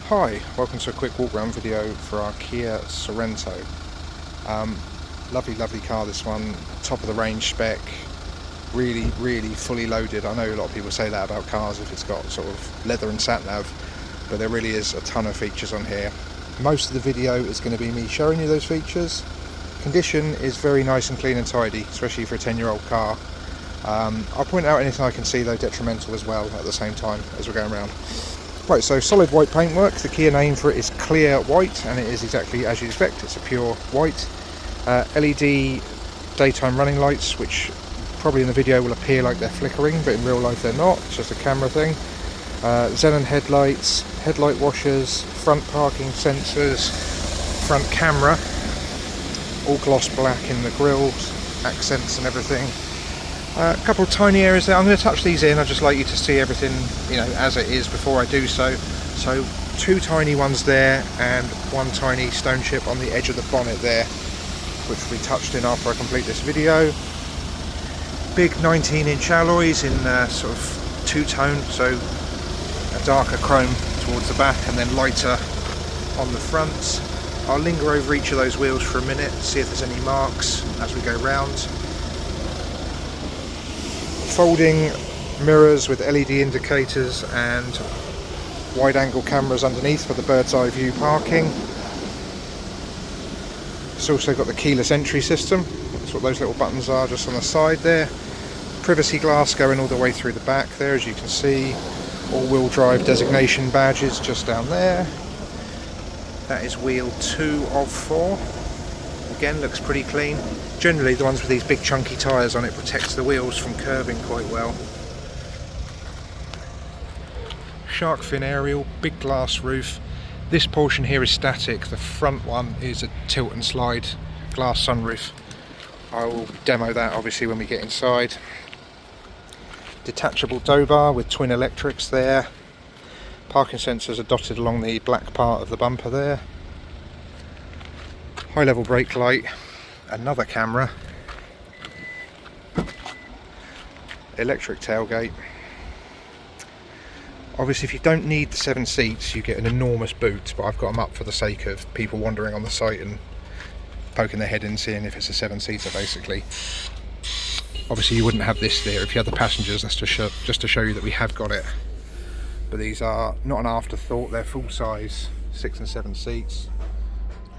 Hi, welcome to a quick walk around video for our Kia Sorento. Lovely car, this one, top of the range spec, really fully loaded. I know a lot of people say that about cars if it's got sort of leather and sat nav, but there really is a ton of features on here. Most of the video is going to be me showing you those features. Condition is very nice and clean and tidy, especially for a 10-year-old car. I'll point out anything I can see though detrimental as well at the same time as we're going around. Right, so solid white paintwork. The Kia name for it is Clear White, and it is exactly as you'd expect. It's a pure white. LED daytime running lights, which probably in the video will appear like they're flickering, but in real life they're not. It's just a camera thing. Xenon headlights, headlight washers, front parking sensors, front camera, all gloss black in the grills, accents and everything. A couple of tiny areas there. I'm going to touch these in. I'd just like you to see everything, as it is before I do so. So two tiny ones there and one tiny stone chip on the edge of the bonnet there, which will be touched in after I complete this video. Big 19-inch alloys in sort of two-tone, so a darker chrome towards the back and then lighter on the front. I'll linger over each of those wheels for a minute, see if there's any marks as we go round. Folding mirrors with LED indicators and wide angle cameras underneath for the bird's eye view parking. It's also got the keyless entry system. That's what those little buttons are just on the side there. Privacy glass going all the way through the back there, as you can see. All-wheel drive designation badges just down there. That is wheel 2 of 4. Again, looks pretty clean. Generally the ones with these big chunky tyres on it protects the wheels from curving quite well. Shark fin aerial, big glass roof. This portion here is static. The front one is a tilt and slide glass sunroof. I will demo that obviously when we get inside. Detachable tow bar with twin electrics there. Parking sensors are dotted along the black part of the bumper there. High level brake light, another camera, electric tailgate. Obviously if you don't need the 7 seats you get an enormous boot, but I've got them up for the sake of people wandering on the site and poking their head in, seeing if it's a 7-seater basically. Obviously you wouldn't have this there if you had the passengers, that's just to show you that we have got it. But these are not an afterthought, they're full size 6 and 7 seats.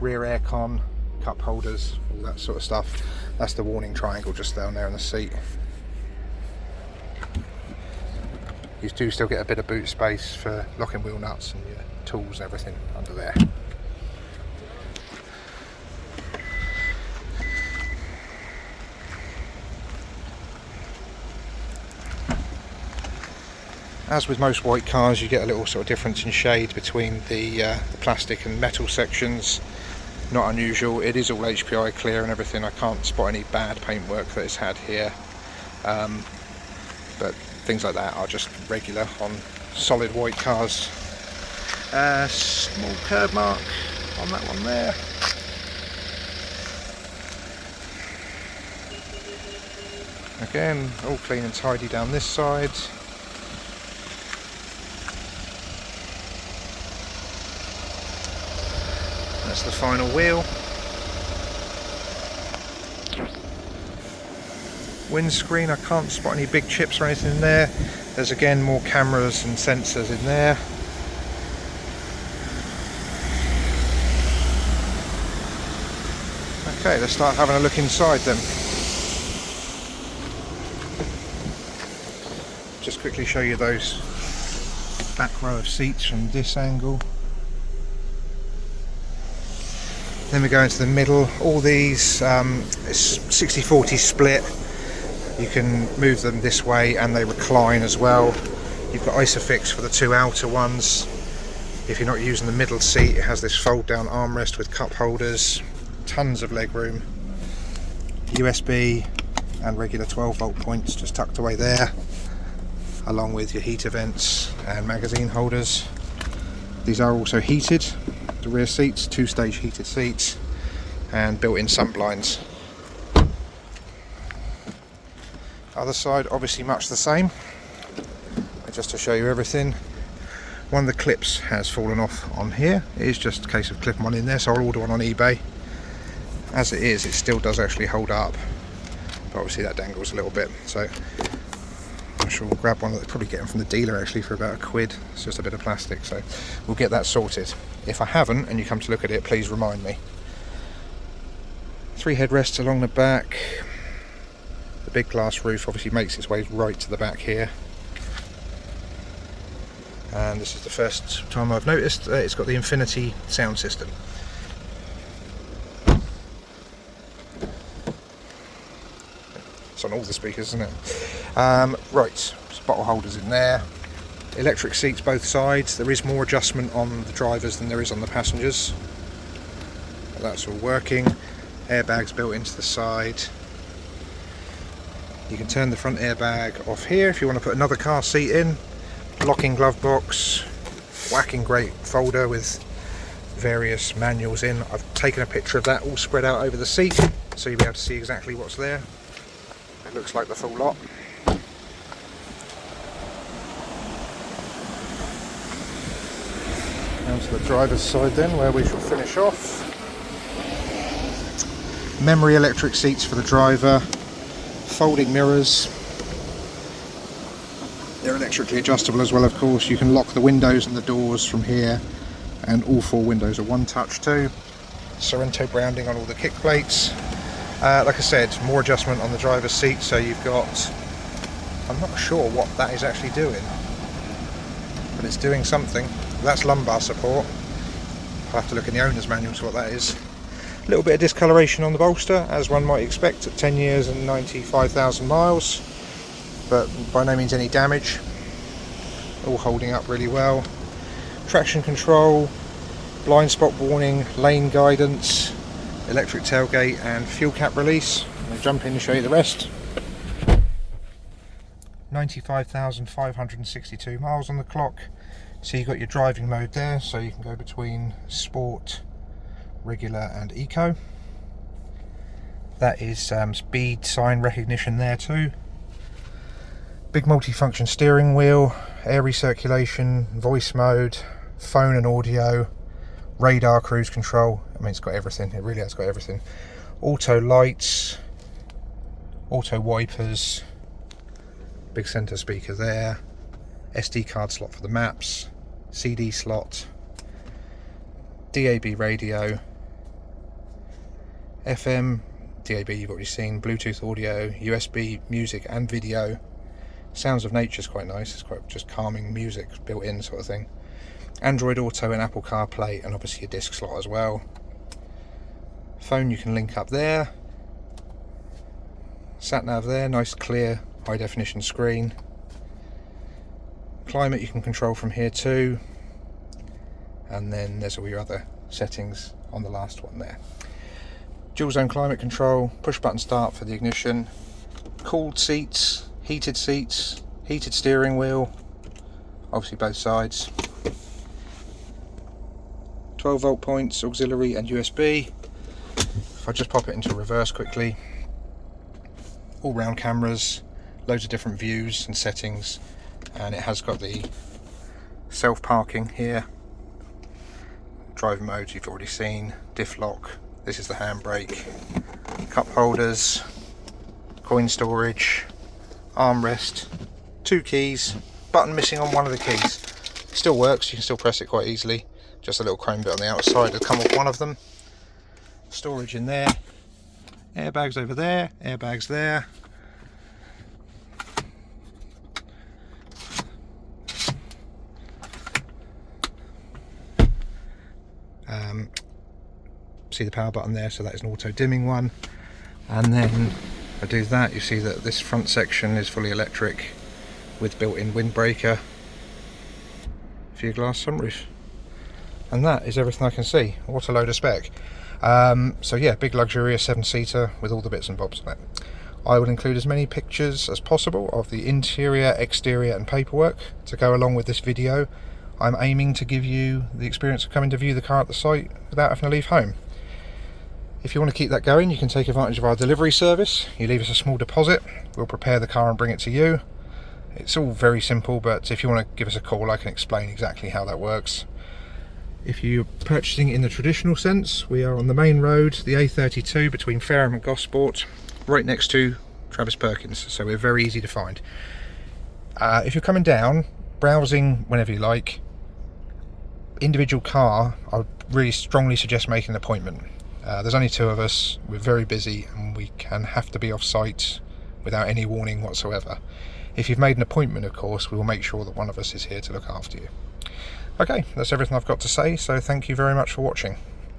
Rear aircon, cup holders, all that sort of stuff. That's the warning triangle just down there in the seat. You do still get a bit of boot space for locking wheel nuts and your tools and everything under there. As with most white cars, you get a little sort of difference in shade between the plastic and metal sections. Not unusual. It is all HPI clear and everything. I can't spot any bad paintwork that it's had here, but things like that are just regular on solid white cars. Small curb mark on that one there. Again, all clean and tidy down this side. That's the final wheel. Windscreen, I can't spot any big chips or anything in there. There's again more cameras and sensors in there. Okay, let's start having a look inside then. Just quickly show you those back row of seats from this angle. Then we go into the middle. All these, it's 60-40 split. You can move them this way and they recline as well. You've got Isofix for the 2 outer ones. If you're not using the middle seat, it has this fold down armrest with cup holders, tons of leg room, USB and regular 12-volt points just tucked away there, along with your heater vents and magazine holders. These are also heated. The rear seats, 2-stage heated seats and built-in sun blinds. Other side obviously much the same, but just to show you everything. One of the clips has fallen off on here. It is just a case of clipping one in there, so I'll order one on eBay. As it is, it still does actually hold up, but obviously that dangles a little bit, so I shall grab one that they're probably getting from the dealer actually for about £1. It's just a bit of plastic, so we'll get that sorted. If I haven't and you come to look at it, please remind me. 3 headrests along the back. The big glass roof obviously makes its way right to the back here. And this is the first time I've noticed that it's got the Infinity sound system. It's on all the speakers, isn't it? Right, there's bottle holders in there. Electric seats both sides. There is more adjustment on the drivers than there is on the passengers. That's all working. Airbags built into the side. You can turn the front airbag off here if you want to put another car seat in. Locking glove box, whacking great folder with various manuals in. I've taken a picture of that all spread out over the seat so you'll be able to see exactly what's there. It looks like the full lot. Down to the driver's side then, where we shall finish off. Memory electric seats for the driver, folding mirrors. They're electrically adjustable as well, of course. You can lock the windows and the doors from here, and all 4 windows are one touch too. Sorrento branding on all the kick plates. Like I said, more adjustment on the driver's seat, so you've got, I'm not sure what that is actually doing, but it's doing something. That's lumbar support. I'll have to look in the owner's manual to what that is. A little bit of discoloration on the bolster, as one might expect at 10 years and 95,000 miles. But by no means any damage. All holding up really well. Traction control, blind spot warning, lane guidance, electric tailgate and fuel cap release. I'll jump in and show you the rest. 95,562 miles on the clock. So you've got your driving mode there, so you can go between sport, regular and eco. That is speed sign recognition there too. Big multi-function steering wheel, air recirculation, voice mode, phone and audio, radar, cruise control. I mean, it's got everything. It really has got everything. Auto lights, auto wipers, big centre speaker there, SD card slot for the maps, CD slot, DAB radio, FM, DAB you've already seen, Bluetooth audio, USB, music and video. Sounds of Nature is quite nice. It's quite just calming music built in sort of thing. Android Auto and Apple CarPlay, and obviously a disc slot as well. Phone you can link up there. Sat nav there, nice clear high definition screen. Climate you can control from here too. And then there's all your other settings on the last one there. Dual zone climate control, push button start for the ignition, cooled seats, heated seats, heated steering wheel, obviously both sides, 12 volt points, auxiliary and USB. If I just pop it into reverse quickly, all round cameras, loads of different views and settings, and it has got the self parking here, driving modes you've already seen, diff lock, this is the handbrake, cup holders, coin storage, armrest, 2 keys, button missing on one of the keys. It still works, you can still press it quite easily, just a little chrome bit on the outside to come off one of them. Storage in there, airbags over there, airbags there. See the power button there, so that is an auto dimming one. And then if I do that, you see that this front section is fully electric with built-in windbreaker for your glass sunroof. And that is everything I can see. What a load of spec. So yeah, big luxurious 7-seater with all the bits and bobs on it. I will include as many pictures as possible of the interior, exterior and paperwork to go along with this video. I'm aiming to give you the experience of coming to view the car at the site without having to leave home. If you want to keep that going, you can take advantage of our delivery service. You leave us a small deposit, we'll prepare the car and bring it to you. It's all very simple, but if you want to give us a call, I can explain exactly how that works. If you're purchasing in the traditional sense, we are on the main road, the A32 between Fareham and Gosport, right next to Travis Perkins, so we're very easy to find. If you're coming down, browsing whenever you like, individual car, I would really strongly suggest making an appointment. There's only 2 of us, we're very busy, and we can have to be off site without any warning whatsoever. If you've made an appointment, of course, we will make sure that one of us is here to look after you. Okay, that's everything I've got to say, so thank you very much for watching.